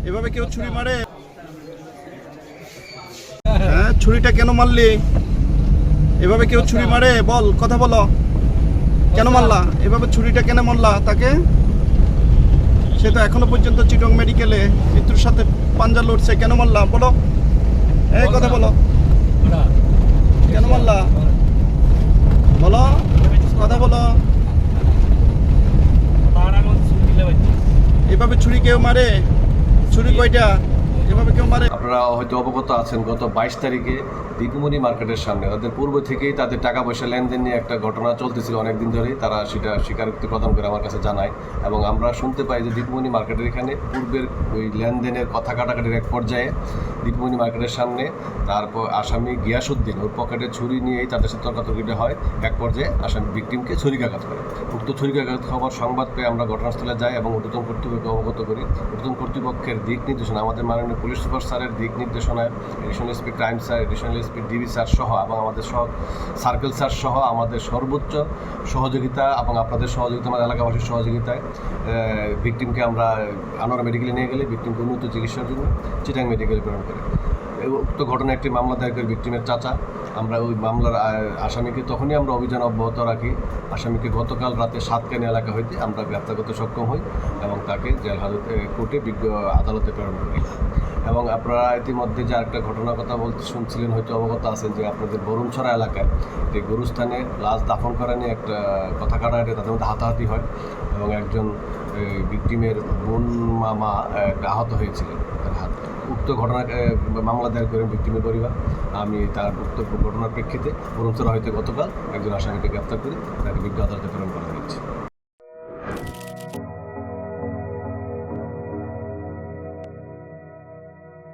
এভাবে কেউ ছুরি মারে? হ্যাঁ, ছুরিটা কেন মারলি? এভাবে কেউ ছুরি মারে? বল, কথা বলো। কেন মারলা এভাবে? ছুরিটা কেন মারলা তাকে? সে তো এখনো পর্যন্ত চিটং মেডিকেলে মৃত্যুর সাথে পাঞ্জা লড়ছে। কেন মারলা বলো? এই কথা বলো, কেন মারলা বলো, কথা বলো। এভাবে ছুরি কেউ মারে? ছুরি কয়টা? এভাবে কেউ মারে? আপনারা হয়তো অবগত আছেন, গত 22 তারিখে দীপুমণি মার্কেটের সামনে তাদের পূর্ব থেকেই তাদের টাকা পয়সা লেনদেন নিয়ে একটা ঘটনা চলতেছিল অনেকদিন ধরেই। তারা সেটা স্বীকারোক্তি প্রদান করে আমার কাছে জানায় এবং আমরা শুনতে পাই যে দীপুমণি মার্কেটের এখানে পূর্বের ওই লেনদেনের কথা কাটাকাটির এক পর্যায়ে দীপুমণি মার্কেটের সামনে তারপর আসামি গিয়াসউদ্দিন ওর পকেটে ছুরি নিয়েই তাদের সাথে তর্কাতর্কিটা হয়। এক পর্যায়ে আসামি ভিকটিমকে ছুরিকাঘাত করে। উক্ত ছুরিকাঘাত হওয়ার সংবাদ পেয়ে আমরা ঘটনাস্থলে যাই এবং ঊর্ধ্বতন কর্তৃপক্ষকে অবগত করি। ঊর্ধ্বতন কর্তৃপক্ষের দিক নির্দেশনা, আমাদের মাননীয় পুলিশ সুপার স্যারের দিক নির্দেশনায় additional SP crime sir, additional SP DB sir সহ এবং আমাদের সার্কেল স্যার সহ আমাদের সর্বোচ্চ সহযোগিতা এবং আপনাদের সহযোগিতা, আমাদের এলাকাবাসীর সহযোগিতায় ভিকটিমকে আমরা আনোয়ারা মেডিকেলে নিয়ে গেলে ভিকটিমকে উন্নত চিকিৎসার জন্য চিটাং মেডিকেলে প্রেরণ করি। উক্ত ঘটনায় একটি মামলা দায়ের করে ভিকটিমের চাচা। আমরা ওই মামলার আসামিকে তখনই আমরা অভিযান অব্যাহত রাখি। আসামিকে গতকাল রাতে সাতকানি এলাকা হইতে আমরা গ্রেপ্তার করতে সক্ষম হই এবং তাকে জেল হাজতে কোর্টে আদালতে প্রেরণ করি। এবং আপনারা ইতিমধ্যে যে আরেকটা ঘটনার কথা শুনছিলেন, হয়তো অবগত আছেন যে আপনাদের বরুণছড়া এলাকায় যে গরুস্থানে লাশ দাফন করা নিয়ে একটা কথা কাটাকাটি, তাদের মধ্যে হাতাহাতি হয় এবং একজন ভিকটিমের বোন মামা আহত হয়েছিলেন তার হাত। উক্ত ঘটনাকে মামলা দায়ের করেন ভিকটিমের পরিবার। আমি তার উক্ত ঘটনার প্রেক্ষিতে বরুণছড়া হইতে গতকাল একজন আসামিকে গ্রেপ্তার করি, তাকে বিজ্ঞ আদালতে প্রেরণ করা হয়েছে।